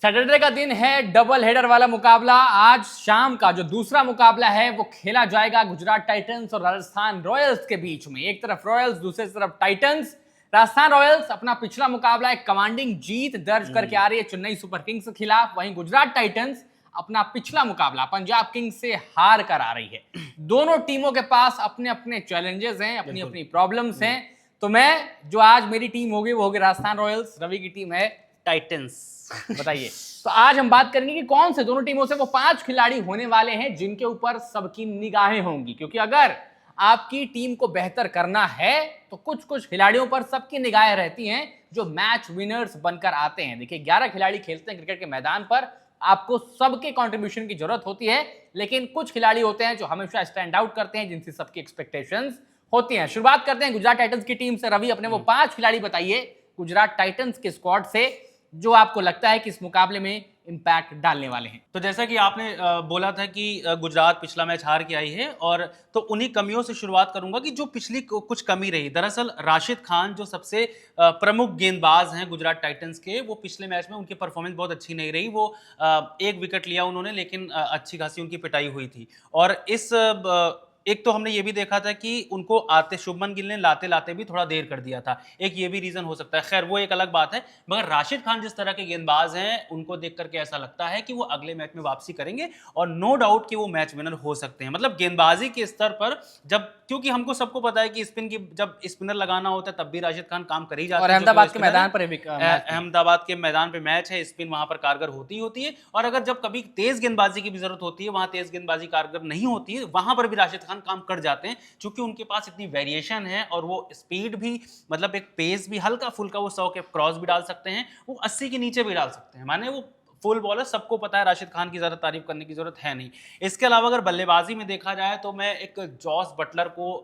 Saturday का दिन है, डबल हेडर वाला मुकाबला। आज शाम का जो दूसरा मुकाबला है वो खेला जाएगा गुजरात टाइटंस और राजस्थान रॉयल्स के बीच में। एक तरफ रॉयल्स, दूसरी तरफ टाइटंस। राजस्थान रॉयल्स अपना पिछला मुकाबला एक कमांडिंग जीत दर्ज करके आ रही है चेन्नई सुपर किंग्स के खिलाफ। वहीं गुजरात टाइटंस अपना पिछला मुकाबला पंजाब किंग्स से हार कर आ रही है। दोनों टीमों के पास अपने अपने चैलेंजेस हैं, अपनी अपनी प्रॉब्लम्स हैं। तो मैं जो आज मेरी टीम होगी वो होगी राजस्थान रॉयल्स, रवि की टीम है टाइटंस। बताइए। तो आज हम बात करेंगे कि कौन से दोनों टीमों से वो 5 खिलाड़ी होने वाले हैं जिनके ऊपर सबकी निगाहें होंगी, क्योंकि अगर आपकी टीम को बेहतर करना है तो कुछ कुछ खिलाड़ियों पर सबकी निगाहें रहती हैं जो मैच विनर्स बनकर आते हैं। देखिए 11 खिलाड़ी खेलते हैं क्रिकेट के मैदान पर, आपको सबके कंट्रीब्यूशन की जरूरत होती है, लेकिन कुछ खिलाड़ी होते हैं जो हमेशा स्टैंड आउट करते हैं, जिनसे सबकी एक्सपेक्टेशंस होती हैं। शुरुआत करते हैं गुजरात टाइटंस की टीम से। रवि, अपने वो 5 खिलाड़ी बताइए गुजरात टाइटंस के स्क्वाड से जो आपको लगता है कि इस मुकाबले में इंपैक्ट डालने वाले हैं। तो जैसा कि आपने बोला था कि गुजरात पिछला मैच हार के आई है, और तो उन्हीं कमियों से शुरुआत करूंगा कि जो पिछली कुछ कमी रही। दरअसल राशिद खान जो सबसे प्रमुख गेंदबाज हैं गुजरात टाइटंस के, वो पिछले मैच में उनकी परफॉर्मेंस बहुत अच्छी नहीं रही। वो एक विकेट लिया उन्होंने, लेकिन अच्छी खासी उनकी पिटाई हुई थी। और इस एक तो हमने ये भी देखा था कि उनको आते शुभमन गिल ने लाते लाते भी थोड़ा देर कर दिया था। एक ये भी रीजन हो सकता है, खैर वो एक अलग बात है। मगर राशिद खान जिस तरह के गेंदबाज हैं, उनको देख करके ऐसा लगता है कि वो अगले मैच में वापसी करेंगे और नो डाउट कि वो मैच विनर हो सकते हैं। मतलब गेंदबाजी के स्तर पर, जब क्योंकि हमको सबको पता है कि स्पिन की जब स्पिनर लगाना होता है तब भी राशिद खान काम कर ही जाते हैं। अहमदाबाद के मैदान पर अहमदाबाद के मैदान पे मैच है, स्पिन वहां पर कारगर होती ही होती है। और अगर जब कभी तेज गेंदबाजी की भी जरूरत होती है, वहां तेज गेंदबाजी कारगर नहीं होती है, वहां पर भी राशिद खान काम कर जाते हैं, क्योंकि उनके पास इतनी वेरिएशन है। और वो स्पीड भी, मतलब एक पेस भी हल्का फुल्का, वो 100 के क्रॉस भी डाल सकते हैं, वो 80 के नीचे भी डाल सकते हैं। माने वो फुल बॉलर, सबको पता है, राशिद खान की ज्यादा तारीफ करने की जरूरत है नहीं। इसके अलावा अगर बल्लेबाजी में देखा जाए तो मैं एक जॉस बटलर को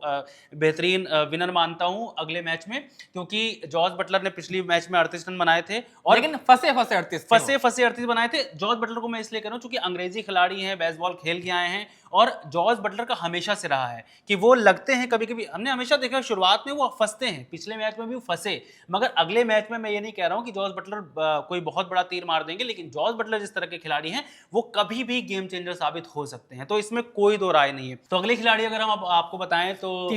बेहतरीन विनर मानता हूं अगले मैच में, क्योंकि जॉस बटलर ने पिछली मैच में 38 रन बनाए थे, और लेकिन फंसे 38 बनाए थे। जॉस बटलर को मैं इसलिए कह रहा हूं क्योंकि अंग्रेजी खिलाड़ी हैं, बेसबॉल खेल के आए हैं, और जॉस बटलर का हमेशा से रहा है कि वो लगते हैं, कभी कभी हमने हमेशा देखा शुरुआत में वो फंसते हैं, पिछले मैच में भी वो फंसे। मगर अगले मैच में मैं ये नहीं कह रहा हूं कि जॉस बटलर कोई बहुत बड़ा तीर मार देंगे, लेकिन जॉस बटलर जिस तरह के खिलाड़ी हैं वो कभी भी गेम चेंजर साबित हो सकते हैं, तो इसमें कोई दो राय नहीं है। तो अगले खिलाड़ी अगर हम आपको बताएं तो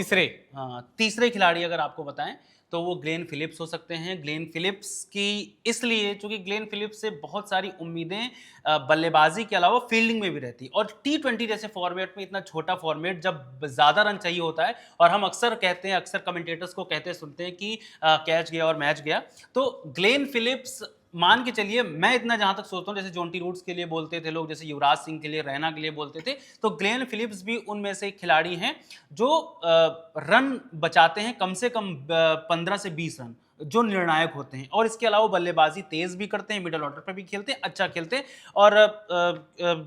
तीसरे खिलाड़ी अगर आपको बताएं तो वो ग्लेन फिलिप्स हो सकते हैं। ग्लेन फिलिप्स की इसलिए क्योंकि ग्लेन फिलिप्स से बहुत सारी उम्मीदें बल्लेबाजी के अलावा फील्डिंग में भी रहती, और T20 जैसे फॉर्मेट में, इतना छोटा फॉर्मेट, जब ज्यादा रन चाहिए होता है, और हम अक्सर कहते हैं, अक्सर कमेंटेटर्स को कहते सुनते हैं कि कैच गया और मैच गया, तो ग्लेन फिलिप्स मान के चलिए, मैं इतना जहां तक सोचता हूं, जैसे जॉन्टी रूट्स के लिए बोलते थे लोग, जैसे युवराज सिंह के लिए, रैना के लिए बोलते थे, तो ग्लेन फिलिप्स भी उनमें से एक खिलाड़ी हैं जो रन बचाते हैं, कम से कम 15 से 20 रन जो निर्णायक होते हैं। और इसके अलावा बल्लेबाजी तेज भी करते हैं, मिडल ऑर्डर पर भी खेलते हैं, अच्छा खेलते हैं, और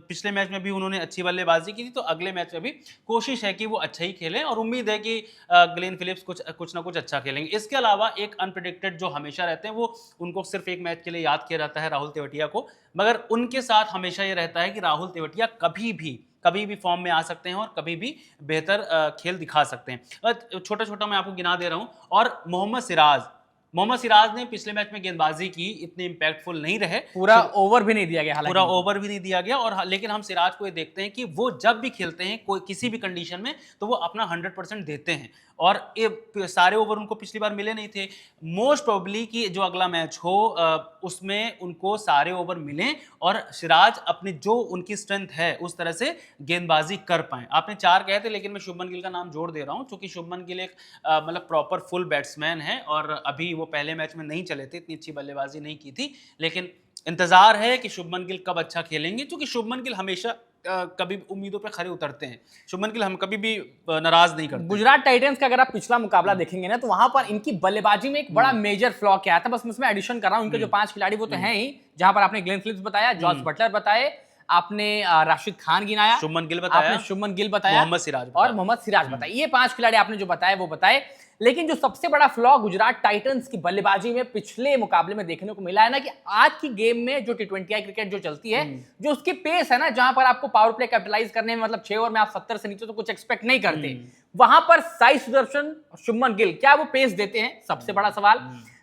पिछले मैच में भी उन्होंने अच्छी बल्लेबाजी की थी, तो अगले मैच में भी कोशिश है कि वो अच्छा ही खेलें, और उम्मीद है कि ग्लेन फिलिप्स कुछ ना कुछ अच्छा खेलेंगे। इसके अलावा एक अनप्रेडिक्टेड जो हमेशा रहते हैं, वो उनको सिर्फ एक मैच के लिए याद किया जाता है, राहुल तेवतिया को, मगर उनके साथ हमेशा ये रहता है कि राहुल तेवतिया कभी भी फॉर्म में आ सकते हैं और कभी भी बेहतर खेल दिखा सकते हैं। छोटा छोटा मैं आपको गिना दे रहा हूं। और मोहम्मद सिराज ने पिछले मैच में गेंदबाजी की, इतने इंपैक्टफुल नहीं रहे, पूरा ओवर भी नहीं दिया गया, पूरा ओवर भी नहीं दिया गया, और लेकिन हम सिराज को ये देखते हैं कि वो जब भी खेलते हैं कोई किसी भी कंडीशन में, तो वो अपना 100% देते हैं, और ये सारे ओवर उनको पिछली बार मिले नहीं थे। मोस्ट प्रोबेबली कि जो अगला मैच हो उसमें उनको सारे ओवर मिलें, और सिराज अपनी जो उनकी स्ट्रेंथ है उस तरह से गेंदबाजी कर पाए। आपने 4 कहे थे, लेकिन मैं शुभमन गिल का नाम जोड़ दे रहा हूं, क्योंकि शुभमन गिल एक मतलब प्रॉपर फुल बैट्समैन है, और अभी वो पहले मैच में नहीं चले थे, इतनी अच्छी बल्लेबाजी नहीं की थी, लेकिन इंतजार है कि शुभमन गिल कब अच्छा खेलेंगे, क्योंकि शुभमन गिल हमेशा कभी उम्मीदों पे खरे उतरते हैं। शुभमन गिल हम कभी भी नाराज नहीं करते। गुजरात टाइटंस का अगर आप पिछला मुकाबला देखेंगे ना, तो वहां पर इनकी बल्लेबाजी में एक बड़ा मेजर फ्लॉ क्या था, बस मैं उसमें एडिशन कर रहा हूं। इनके जो 5 खिलाड़ी वो तो हैं ही, जहां पर आपने ग्लेन फिलिप्स बताया, जॉस बटलर बताए, आपने राशिद खान गिनाया, शुभमन गिल बताया, आपने शुभमन गिल बताया, मोहम्मद सिराज बताया। ये 5 खिलाड़ी आपने जो बताए वो बताए, लेकिन जो सबसे बड़ा फ्लॉ गुजरात टाइटंस की बल्लेबाजी में पिछले मुकाबले में देखने को मिला है ना, कि आज की गेम में जो T20I क्रिकेट जो चलती है, जो उसकी पेस है ना, जहां पर आपको पावर प्ले कैपिटलाइज करने में, मतलब 6 ओवर में आप 70 से नीचे तो कुछ एक्सपेक्ट नहीं करते, वहां पर साई सुदर्शन और शुभमन गिल क्या वो पेस देते हैं? सबसे बड़ा सवाल।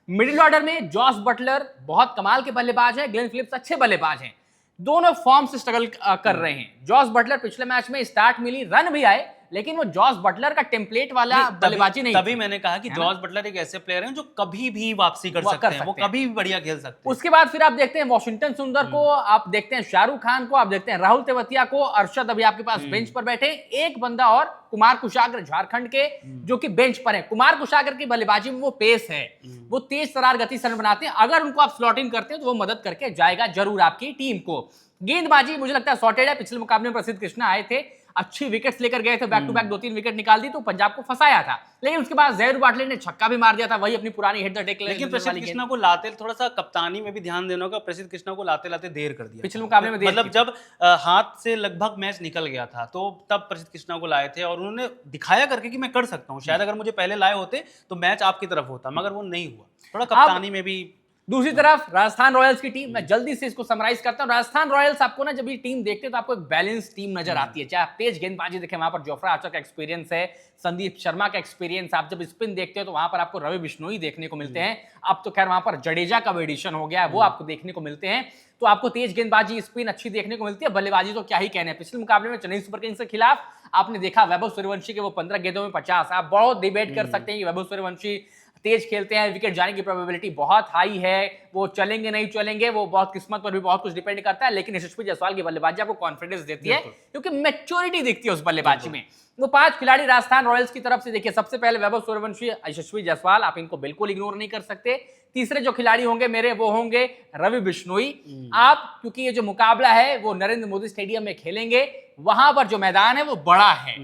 मिडिल ऑर्डर में जॉस बटलर बहुत कमाल के बल्लेबाज है, ग्लेन फिलिप्स अच्छे बल्लेबाज हैं, दोनों फॉर्म से स्ट्रगल कर रहे हैं। जॉस बटलर पिछले मैच में स्टार्ट मिली, रन भी आए, लेकिन वो जॉस बटलर का टेम्पलेट वाला बल्लेबाजी नहीं। तभी मैंने कहा कि जॉस बटलर एक ऐसे प्लेयर हैं जो कभी भी वापसी कर सकते हैं, वो कभी भी बढ़िया खेल सकते हैं। उसके बाद फिर आप देखते हैं वॉशिंगटन सुंदर को, आप देखते हैं शाहरुख खान को, आप देखते हैं राहुल तेवतिया को, अरशद अभी आपके पास बेंच पर बैठे, एक बंदा और कुमार कुशागर झारखंड के जो कि बेंच पर है। कुमार कुशागर की बल्लेबाजी में वो पेस है, वो तेज तरार गति से रन बनाते हैं, अगर उनको आप स्लॉट इन करते हैं तो वो मदद करके जाएगा जरूर आपकी टीम को। गेंदबाजी मुझे लगता है सॉर्टेड है, पिछले मुकाबले में प्रसिद्ध कृष्णा आए थे, अच्छी विकेट्स लेकर गए थे, बैक टू बैक 2-3 विकेट निकाल दी तो पंजाब को फंसाया था, लेकिन उसके बाद जहीर बाटले ने छक्का भी मार दिया था, वही अपनी पुरानी हिट द डेक। लेकिन प्रसिद्ध कृष्णा को लाते, थोड़ा सा कप्तानी में भी ध्यान देना होगा, प्रसिद्ध कृष्णा को लाते लाते देर कर दिया पिछले मुकाबले में, मतलब जब हाथ से लगभग मैच निकल गया था तो तब प्रसिद्ध कृष्णा को लाए थे और उन्होंने दिखाया करके कि मैं कर सकता हूँ, शायद अगर मुझे पहले लाए होते तो मैच आपकी तरफ होता, मगर वो नहीं हुआ, थोड़ा कप्तानी में भी। दूसरी तरफ राजस्थान रॉयल्स की टीम, मैं जल्दी से इसको समराइज करता हूं। राजस्थान रॉयल्स आपको ना जब ये टीम देखते हैं तो आपको एक बैलेंस टीम नजर आती है, चाहे आप तेज गेंदबाजी देखें, वहां पर जोफ्रा आर्चर का एक्सपीरियंस है, संदीप शर्मा का एक्सपीरियंस, आप जब स्पिन देखते हो तो वहां पर आपको रवि बिश्नोई देखने को मिलते हैं, अब तो खैर वहां पर जडेजा का एडिशन हो गया है, वो आपको देखने को मिलते हैं, तो आपको तेज गेंदबाजी स्पिन अच्छी देखने को मिलती है। बल्लेबाजी तो क्या ही कहने, पिछले मुकाबले में चेन्नई सुपर किंग्स के खिलाफ आपने देखा वैभव सूर्यवंशी के वो 15 गेंदों में 50, आप बहुत डिबेट कर सकते हैं कि वैभव सूर्यवंशी तेज खेलते हैं, विकेट जाने की प्रोबेबिलिटी बहुत हाई है, वो चलेंगे नहीं चलेंगे, वो बहुत किस्मत पर भी बहुत कुछ डिपेंड करता है, लेकिन यशस्वी जायसवाल की बल्लेबाजी आपको कॉन्फिडेंस देती है क्योंकि मैच्योरिटी दिखती है उस बल्लेबाजी में। वो 5 खिलाड़ी राजस्थान रॉयल्स की तरफ से देखिए, सबसे पहले वैभव सूर्यवंशी, यशस्वी जायसवाल, आप इनको बिल्कुल इग्नोर नहीं कर सकते। तीसरे जो खिलाड़ी होंगे मेरे वो होंगे रवि बिश्नोई। आप क्योंकि ये जो मुकाबला है वो नरेंद्र मोदी स्टेडियम में खेलेंगे, वहां पर जो मैदान है वो बड़ा है,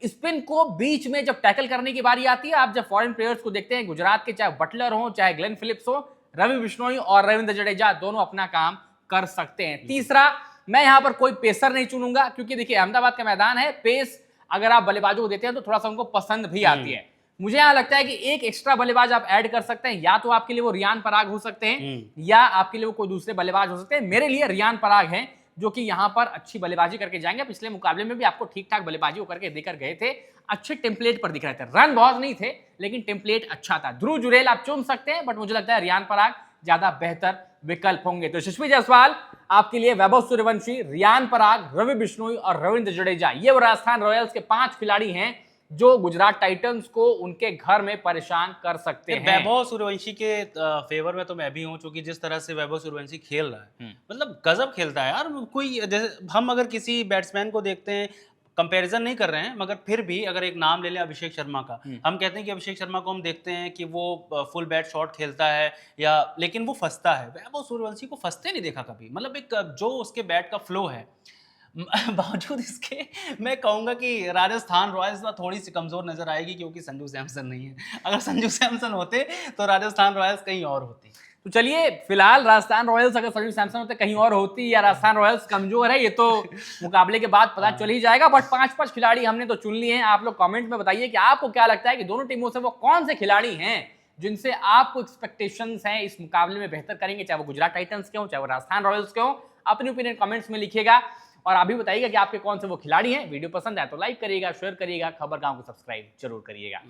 स्पिन को बीच में जब टैकल करने की बारी आती है, आप जब फॉरेन प्लेयर्स को देखते हैं, गुजरात के चाहे बटलर हो चाहे ग्लेन फिलिप्स हो, रवि बिश्नोई और रविंद्र जडेजा दोनों अपना काम कर सकते हैं। तीसरा, मैं यहां पर कोई पेसर नहीं चुनूंगा क्योंकि देखिए अहमदाबाद का मैदान है, पेस अगर आप बल्लेबाजों को देते हैं तो थोड़ा सा उनको पसंद भी आती है। मुझे यहां लगता है कि एक एक्स्ट्रा बल्लेबाज आप ऐड कर सकते हैं, या तो आपके लिए वो रियान पराग हो सकते हैं या आपके लिए वो कोई दूसरे बल्लेबाज हो सकते हैं। मेरे लिए रियान पराग हैं जो कि यहां पर अच्छी बल्लेबाजी करके जाएंगे, पिछले मुकाबले में भी आपको ठीक ठाक बल्लेबाजी करके देकर गए थे, अच्छे टेम्पलेट पर दिख रहे थे, रन बहुत नहीं थे लेकिन टेम्पलेट अच्छा था। ध्रुव जुरेल आप चुन सकते हैं, बट मुझे लगता है रियान पराग ज्यादा बेहतर विकल्प होंगे। तो यशस्वी जायसवाल आपके लिए, वैभव सूर्यवंशी, रियान पराग, रवि बिश्नोई और रविंद्र जडेजा, ये वो राजस्थान रॉयल्स के 5 खिलाड़ी हैं जो गुजरात टाइटंस को उनके घर में परेशान कर सकते हैं। वैभव सूर्यवंशी के फेवर में तो मैं भी हूं, क्योंकि जिस तरह से वैभव सूर्यवंशी खेल रहा है, मतलब गजब खेलता है यार। कोई जैसे हम अगर किसी बैट्समैन को देखते हैं, कंपैरिजन नहीं कर रहे हैं, मगर फिर भी अगर एक नाम ले लें अभिषेक शर्मा का, हम कहते हैं कि अभिषेक शर्मा को हम देखते हैं कि वो फुल बैट शॉट खेलता है या, लेकिन वो फंसता है। वैभव सूर्यवंशी को फंसते नहीं देखा कभी, मतलब एक जो उसके बैट का फ्लो है, बावजूद इसके मैं कहूंगा कि राजस्थान रॉयल्स ना थोड़ी सी कमजोर नजर आएगी क्योंकि संजू सैमसन नहीं है। अगर संजू सैमसन होते तो राजस्थान रॉयल्स कहीं और होती। तो चलिए, फिलहाल राजस्थान रॉयल्स अगर संजू सैमसन होते कहीं और होती या राजस्थान रॉयल्स कमजोर है, ये तो मुकाबले के बाद पता चल ही जाएगा। बट 5 खिलाड़ी हमने तो चुन लिए हैं। आप लोग कमेंट में बताइए कि आपको क्या लगता है कि दोनों टीमों से वो कौन से खिलाड़ी हैं जिनसे आपको एक्सपेक्टेशंस हैं इस मुकाबले में बेहतर करेंगे, चाहे वो गुजरात टाइटंस के हो चाहे वो राजस्थान रॉयल्स के हो। अपनी ओपिनियन कमेंट्स में लिखिएगा और आप भी बताइएगा कि आपके कौन से वो खिलाड़ी हैं। वीडियो पसंद आए तो लाइक करिएगा, शेयर करिएगा, खबर गांव को सब्सक्राइब जरूर करिएगा।